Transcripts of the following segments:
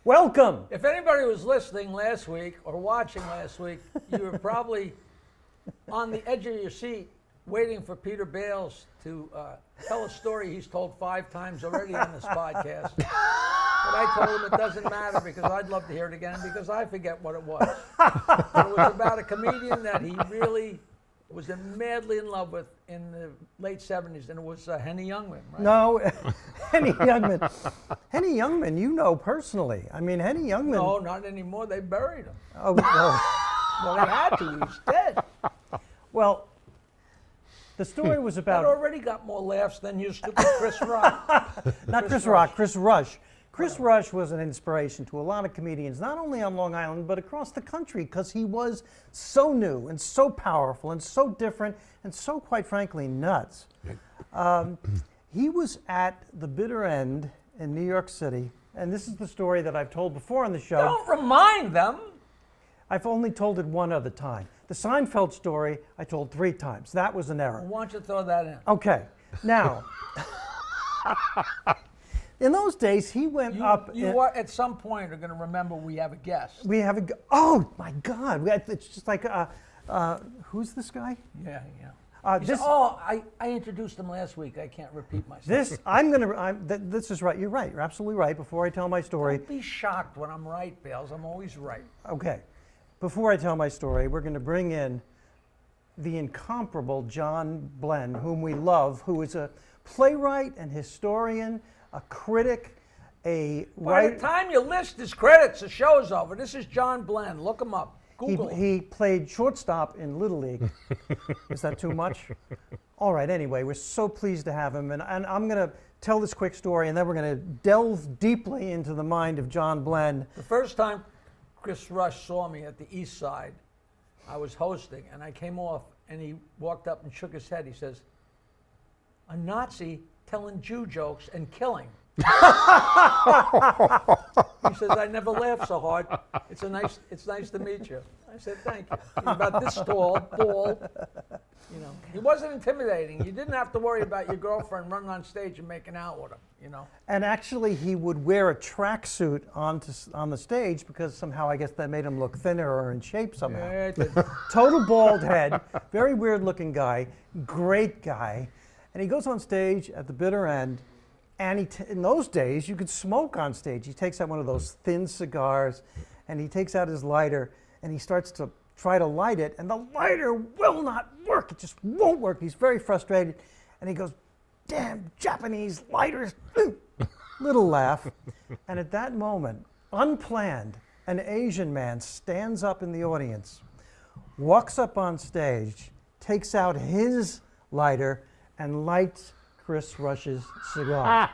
Welcome. If anybody was listening last week or watching last week, you were probably on the edge of your seat waiting for Peter Bales to tell a story he's told 5 times already on this podcast. But I told him it doesn't matter because I'd love to hear it again because I forget what it was. But it was about a comedian that he really was madly in love with in the late 70s, and it was Henny Youngman, right? No, Henny Youngman. Henny Youngman, you know personally. I mean, Henny Youngman. No, not anymore. They buried him. Oh, no. Well, they had to. He's dead. Well, the story was about. That already got more laughs than your stupid Chris Rock. Not Chris Rock, Chris Rush. Chris Rush was an inspiration to a lot of comedians, not only on Long Island, but across the country, because he was so new and so powerful and so different and so, quite frankly, nuts. He was at the bitter end in New York City, and this is the story that I've told before on the show. Don't remind them. I've only told it one other time. The Seinfeld story I told 3 times. That was an error. Why don't you throw that in? Okay, now... In those days, he went up. You are, at some point, are going to remember we have a guest. We have a. Oh my God! It's just like, who's this guy? Yeah. I introduced him last week. I can't repeat myself. This is right. You're right. You're absolutely right. Before I tell my story. Don't be shocked when I'm right, Bales. I'm always right. Okay. Before I tell my story, we're going to bring in the incomparable John Blenn, whom we love, who is a playwright and historian, a critic, a writer. By the time you list his credits, the show's over. This is John Blenn. Look him up. Google him. He played shortstop in Little League. Is that too much? All right, anyway, we're so pleased to have him. And I'm going to tell this quick story, and then we're going to delve deeply into the mind of John Blenn. The first time Chris Rush saw me at the East Side, I was hosting, and I came off, and he walked up and shook his head. He says, "A Nazi telling Jew jokes and killing." He says, "I never laughed so hard. It's nice to meet you." I said, "Thank you." He's about this tall, bald. You know, he wasn't intimidating. You didn't have to worry about your girlfriend running on stage and making out with him. You know. And actually, he would wear a tracksuit on the stage because somehow I guess that made him look thinner or in shape somehow. Yeah, it did. Total bald head, very weird-looking guy, great guy. And he goes on stage at the bitter end, and in those days, you could smoke on stage. He takes out one of those thin cigars, and he takes out his lighter, and he starts to try to light it, and the lighter will not work. It just won't work. He's very frustrated, and he goes, "Damn Japanese lighters." Little laugh. And at that moment, unplanned, an Asian man stands up in the audience, walks up on stage, takes out his lighter, and lights Chris Rush's cigar.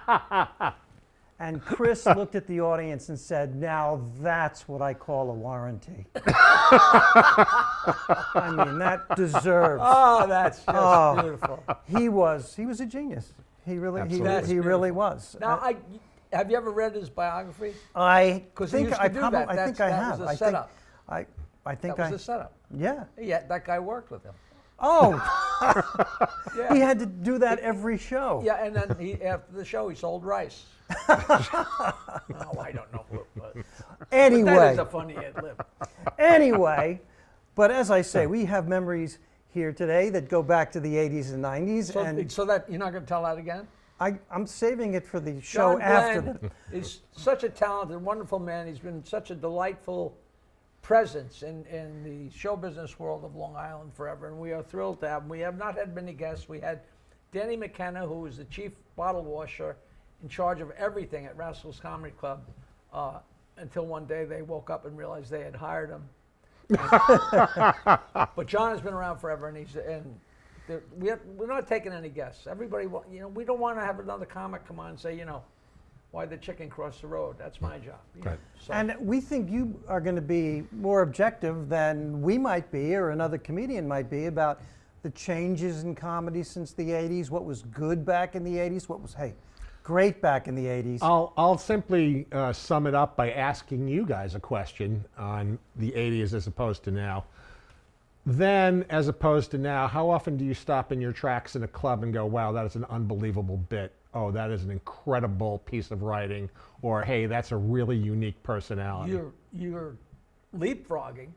And Chris looked at the audience and said, "Now that's what I call a warranty." I mean, that deserves. Oh, that's just beautiful. He was a genius. He really was. Now, have you ever read his biography? I Because think I probably. I think I have. That was a setup. I think That was a setup. Yeah. Yeah, that guy worked with him. Oh. Yeah. He had to do that every show. Yeah, and then after the show, he sold rice. Oh, I don't know who it was. Anyway. But that is a funny ad-lib. Anyway, but as I say, we have memories here today that go back to the 80s and 90s. So that you're not going to tell that again? I'm saving it for the show John after. Blenn is such a talented, wonderful man. He's been such a delightful presence in the show business world of Long Island forever, and we are thrilled to have him. We have not had many guests. We had Danny McKenna, who was the chief bottle washer in charge of everything at Rascals Comedy Club, until one day they woke up and realized they had hired him. But John has been around forever, and we're not taking any guests. Everybody, we don't want to have another comic come on and say, why the chicken crossed the road. That's my job. Right. So. And we think you are going to be more objective than we might be or another comedian might be about the changes in comedy since the 80s? What was good back in the 80s? What was, great back in the 80s? I'll simply sum it up by asking you guys a question on the 80s as opposed to now. Then, as opposed to now, how often do you stop in your tracks in a club and go, wow, that is an unbelievable bit. Oh, that is an incredible piece of writing. Or, hey, that's a really unique personality. You're leapfrogging.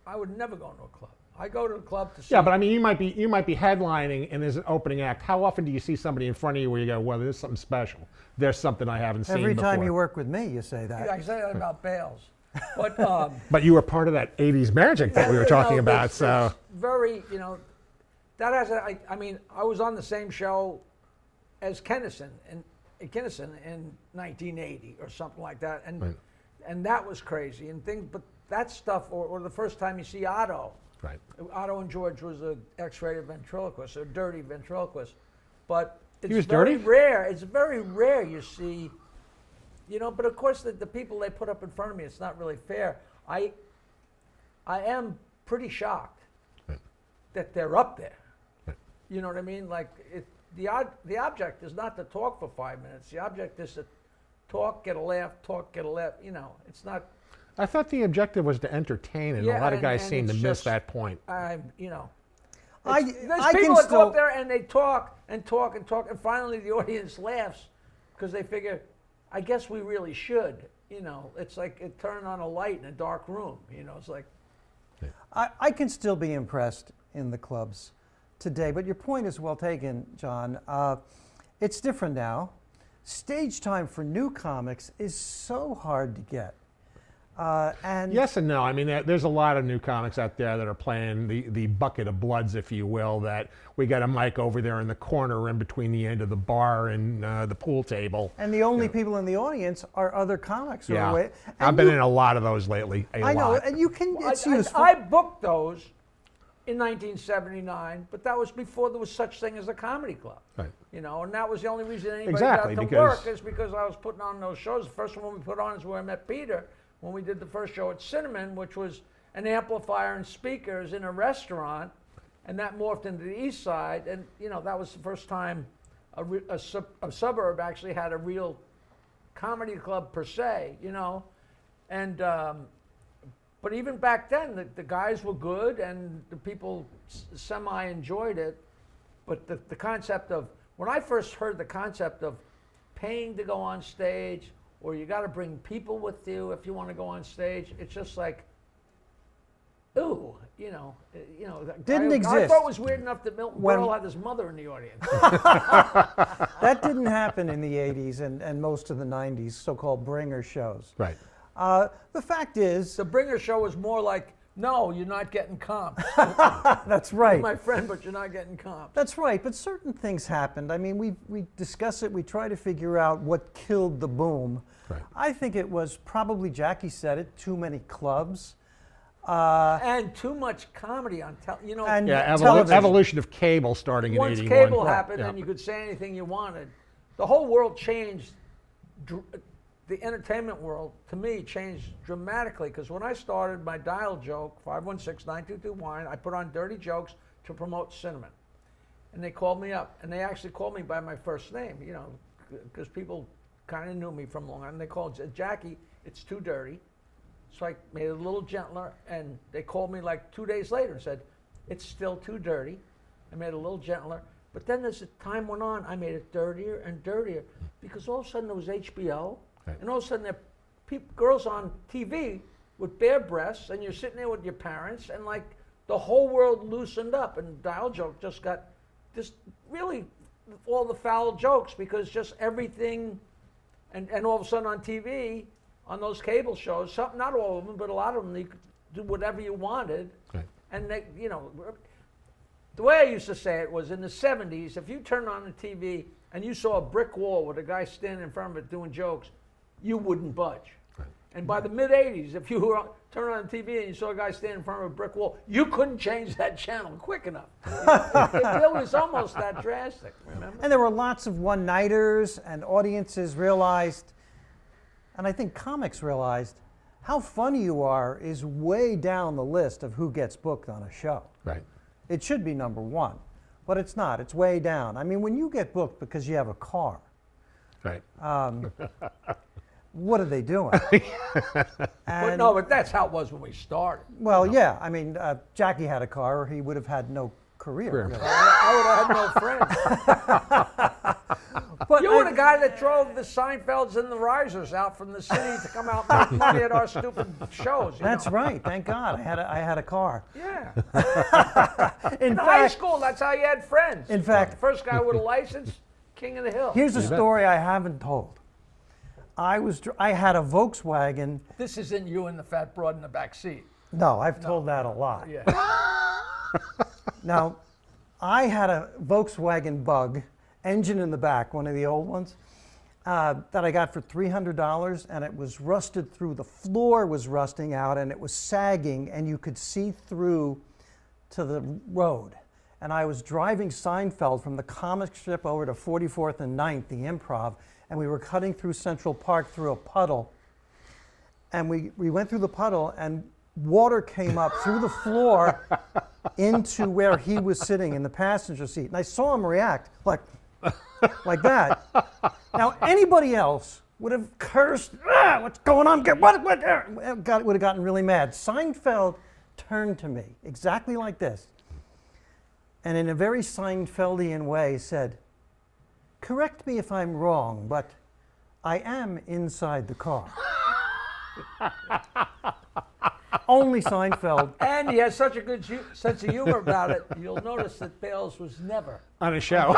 I would never go to a club. I go to a club to see. Yeah, but I mean, you might be headlining and there's an opening act. How often do you see somebody in front of you where you go, well, there's something special. There's something I haven't seen before. Every time you work with me, you say that. Yeah, I say that about Bales. But but you were part of that 80s magic that we were talking about, so. It's very, that has I mean, I was on the same show as Kinnison in 1980 or something like that, and Right. and that was crazy and things. But that stuff, or the first time you see Otto. Right. Otto and George was an X-rated ventriloquist, a dirty ventriloquist, but it's was very dirty? rare. It's very rare you see, But of course, the people they put up in front of me, it's not really fair. I am pretty shocked Right. that they're up there. Right. You know what I mean? Like the object is not to talk for 5 minutes. The object is to talk, get a laugh, talk, get a laugh. It's not. I thought the objective was to entertain, and a lot of guys seem to miss that point. There's I people can that still, go up there and they talk and talk and talk, and finally the audience laughs because they figure, I guess we really should. It's like it turned on a light in a dark room. It's like. I can still be impressed in the clubs today, but your point is well taken, John. It's different now. Stage time for new comics is so hard to get. And Yes and no. I mean, there's a lot of new comics out there that are playing the bucket of bloods, if you will, that we got a mic over there in the corner in between the end of the bar and the pool table. And the only people in the audience are other comics. Yeah, I've been in a lot of those lately. I know, and you can, it's useful. I booked those in 1979, but that was before there was such thing as a comedy club. Right. And that was the only reason anybody Exactly, got to because- work is because I was putting on those shows. The first one we put on is where I met Peter, when we did the first show at Cinnamon, which was an amplifier and speakers in a restaurant, and that morphed into the East Side, and that was the first time a suburb actually had a real comedy club per se, and but even back then the guys were good and the people semi enjoyed it, but the concept of, when I first heard the concept of paying to go on stage, or you got to bring people with you if you want to go on stage, it's just like, ooh, Didn't I exist. thought it was weird enough that Milton Berle had his mother in the audience. That didn't happen in the 80s and most of the 90s, so-called bringer shows. Right. The fact is, The Bringer show was more like, no, you're not getting comp. that's right. My friend, but you're not getting comp. That's right, but certain things happened. I mean, we discuss it, we try to figure out what killed the boom. Right. I think it was probably, Jackie said it, too many clubs. And too much comedy on television. And Yeah, television. evolution of cable starting in Once 81. cable Right, happened yeah. and you could say anything you wanted, the whole world changed. The entertainment world, to me, changed dramatically, because when I started my dial joke, 516-922-WINE, I put on dirty jokes to promote Cinnamon. And they called me up, and they actually called me by my first name, because people kind of knew me from Long Island. They called, Jackie, it's too dirty. So I made it a little gentler, and they called me like 2 days later and said, it's still too dirty. I made it a little gentler. But then as the time went on, I made it dirtier and dirtier, because all of a sudden there was HBO, Right. and all of a sudden there are girls on TV with bare breasts, and you're sitting there with your parents, and like the whole world loosened up, and dial joke just got just really all the foul jokes, because just everything, and all of a sudden on TV, on those cable shows, not all of them, but a lot of them, you could do whatever you wanted. Right. And they, the way I used to say it was, in the 70s, if you turned on the TV and you saw a brick wall with a guy standing in front of it doing jokes, you wouldn't budge. Right. And by the mid-80s, if you were turned on the TV and you saw a guy standing in front of a brick wall, you couldn't change that channel quick enough. It really was almost that drastic, remember? And there were lots of one-nighters, and audiences realized, and I think comics realized, how funny you are is way down the list of who gets booked on a show. Right. It should be number one, but it's not. It's way down. I mean, when you get booked because you have a car, Right. what are they doing? But no, but that's how it was when we started. Well, yeah. I mean, Jackie had a car, or he would have had no career. Career. Really. I would have had no friends. But You were the guy that drove the Seinfelds and the Reisers out from the city to come out and make money at our stupid shows. That's right. Thank God I had a car. Yeah. In In high fact, school, that's how you had friends. In fact- the first guy with a license, king of the hill. here's a You bet. story I haven't told. I had a Volkswagen. This isn't you and the fat broad in the back seat. No, I've told that a lot. Yeah. Now, I had a Volkswagen Bug, engine in the back, one of the old ones, that I got for $300, and it was rusted through. The floor was rusting out, and it was sagging, and you could see through to the road. And I was driving Seinfeld from the comic strip over to 44th and 9th, the Improv, and we were cutting through Central Park through a puddle. And we went through the puddle, and water came up through the floor into where he was sitting in the passenger seat. And I saw him react like that. Now, anybody else would have cursed, what's going on? What would have gotten really mad. Seinfeld turned to me exactly like this, and in a very Seinfeldian way said, correct me if I'm wrong, but I am inside the car. Only Seinfeld. And he has such a good sense of humor about it. You'll notice that Bales was never. On a show.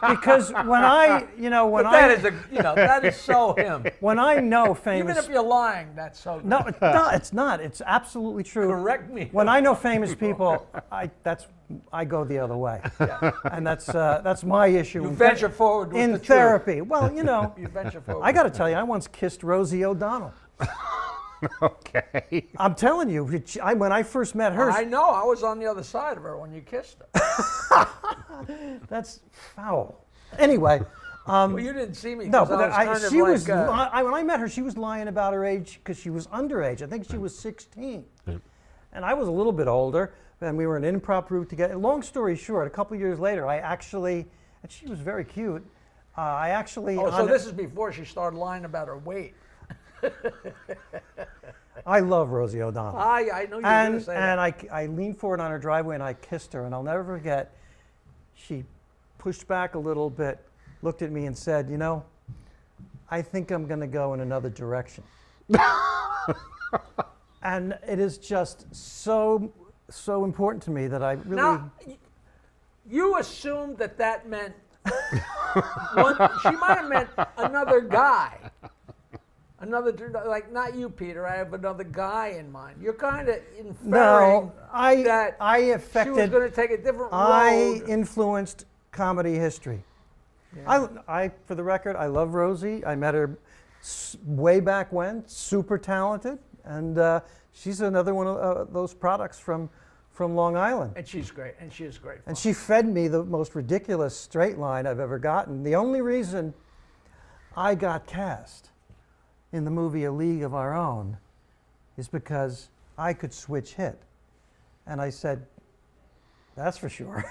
Because when That is so him. when I know Even famous, if you're lying, that's so. no, it's not. It's absolutely true. Correct me. When I know famous people, I go the other way, and that's my issue. You in venture forward with in the truth. therapy. Well, You venture forward. I got to tell you, I once kissed Rosie O'Donnell. Okay. I'm telling you, when I first met her, I know. I was on the other side of her when you kissed her. that's foul. Anyway. Well, you didn't see me. No, 'cause but I was kind she of was. like, When I met her, she was lying about her age because she was underage. I think she was 16, and I was a little bit older. And we were in an improv group together. Long story short, a couple years later, and she was very cute. so this is before she started lying about her weight. I love Rosie O'Donnell. I know you were going to say And that. I leaned forward on her driveway and I kissed her, and I'll never forget. She pushed back a little bit, looked at me, and said, I think I'm going to go in another direction. And it is just so important to me that I really. Now, you assumed that meant she might have meant another guy. Like not you, Peter. I have another guy in mind. You're kind of inferring that I she was affected. going to take a different I road. influenced comedy history. I, for the record, I love Rosie. I met her way back when. Super talented, and she's another one of those products from Long Island. And she's great. And she is great. And she fed me the most ridiculous straight line I've ever gotten. The only reason I got cast in the movie A League of Our Own is because I could switch hit. And I said, that's for sure.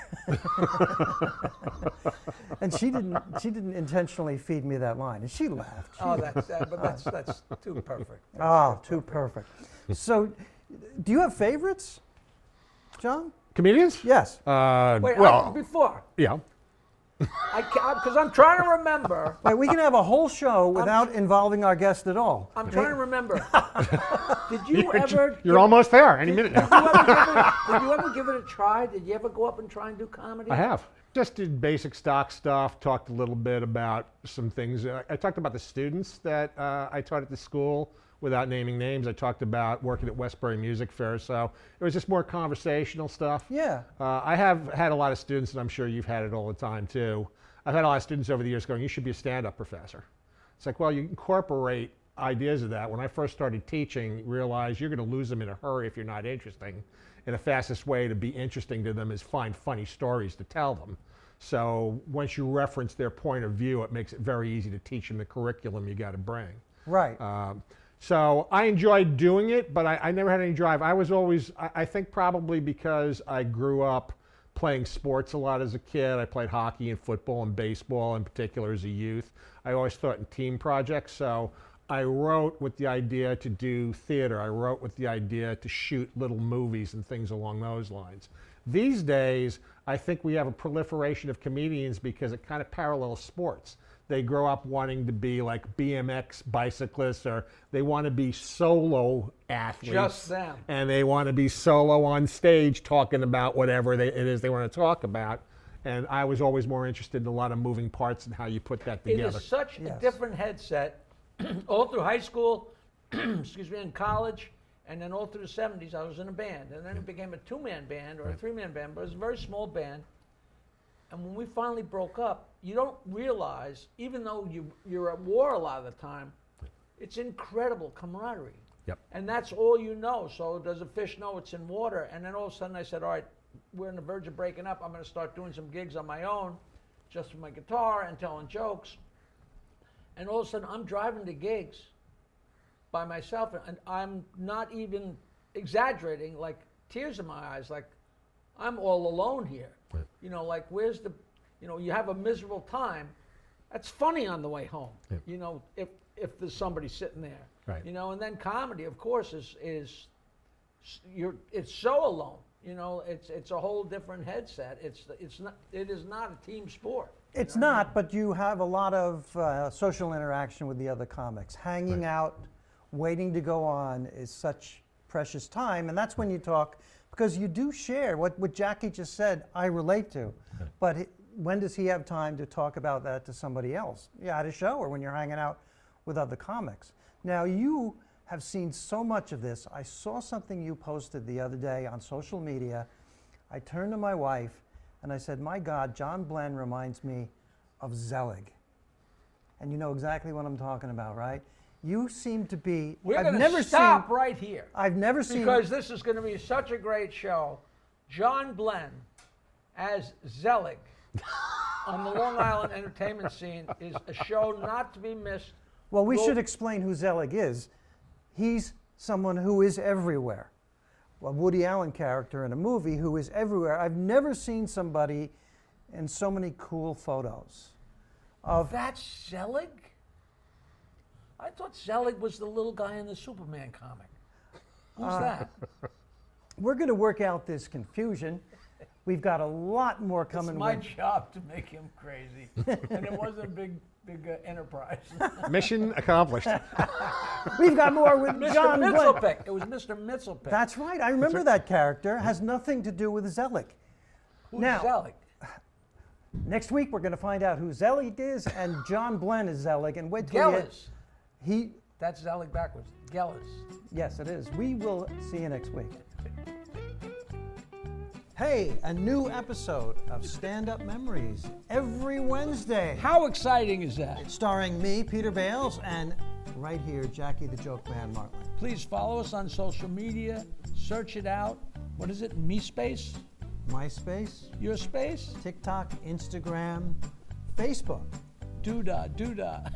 And she didn't intentionally feed me that line. And she laughed. That's too perfect. Too perfect. So, do you have favorites, John? Comedians? Yes. Wait, before. Yeah. Because I'm trying to remember. Wait, we can have a whole show without involving our guest at all. I'm trying to remember. Did you ever? You're almost there. Any minute now. Did you ever give it a try? Did you ever go up and try and do comedy? I have. Just did basic stock stuff, talked a little bit about some things. I talked about the students that I taught at the school without naming names. I talked about working at Westbury Music Fair, so it was just more conversational stuff. Yeah. I have had a lot of students, and I'm sure you've had it all the time too. I've had a lot of students over the years going, you should be a stand-up professor. It's like, well, you incorporate ideas of that. When I first started teaching, realize you're going to lose them in a hurry if you're not interesting. And the fastest way to be interesting to them is find funny stories to tell them. So once you reference their point of view, it makes it very easy to teach them the curriculum you got to bring. Right. So I enjoyed doing it, but I never had any drive. I was always, I think probably because I grew up playing sports a lot as a kid. I played hockey and football and baseball in particular as a youth. I always thought in team projects. So I wrote with the idea to do theater. I wrote with the idea to shoot little movies and things along those lines. These days, I think we have a proliferation of comedians because it kind of parallels sports. They grow up wanting to be like BMX bicyclists, or they want to be solo athletes. Just them. And they want to be solo on stage talking about whatever it is they want to talk about. And I was always more interested in a lot of moving parts and how you put that It together. is such Yes. a different headset all through high school, excuse me, in college, and then all through the 70s I was in a band. And then it became a two-man band or a three-man band, but it was a very small band. And when we finally broke up, you don't realize, even though you're at war a lot of the time, it's incredible camaraderie. Yep. And that's all you know. So does a fish know it's in water? And then all of a sudden I said, all right, we're on the verge of breaking up. I'm going to start doing some gigs on my own, just with my guitar and telling jokes. And all of a sudden I'm driving to gigs by myself, and I'm not even exaggerating, like tears in my eyes, like I'm all alone here. Right. You know, like where's the, you know, you have a miserable time. That's funny on the way home. Yeah. You know, if there's somebody sitting there. Right. You know, and then comedy, of course, is it's so alone. You know, it's a whole different headset. It is not a team sport. It's not, but you have a lot of social interaction with the other comics. Hanging out, waiting to go on is such precious time, and that's when you talk, because you do share what Jackie just said. I relate to, but when does he have time to talk about that to somebody else? Yeah, at a show or when you're hanging out with other comics. Now you have seen so much of this. I saw something you posted the other day on social media. I turned to my wife and I said, my God, John Blenn reminds me of Zelig. And you know exactly what I'm talking about, right? You seem to be, We're I've going never to stop seen, right here. I've never seen, Because this is going to be such a great show. John Blenn as Zelig on the Long Island entertainment scene is a show not to be missed. well, we should explain who Zelig is. He's someone who is everywhere. A Woody Allen character in a movie who is everywhere. I've never seen somebody in so many cool photos of. That's Zelig? I thought Zelig was the little guy in the Superman comic. Who's that? We're going to work out this confusion. We've got a lot more coming. It's my with- job to make him crazy. And it wasn't a big enterprise. Mission accomplished. We've got more with Mr. John Blenn. Mitzelpick. It was Mr. Mitzelpick. That's right. I remember that character. Has nothing to do with Zelig. Who's now- Zelig? Next week, we're going to find out who Zelig is, and John Blenn is Zelig. And wait till we get- Gellis. He. That's Zelig backwards. Gellis. Yes, it is. We will see you next week. Hey, a new episode of Stand-Up Memories every Wednesday. How exciting is that? Starring me, Peter Bales, and right here, Jackie the Joke Man Martling. Please follow us on social media. Search it out. What is it? Me Space? MySpace, Your Space? TikTok, Instagram, Facebook. Doodah, doodah.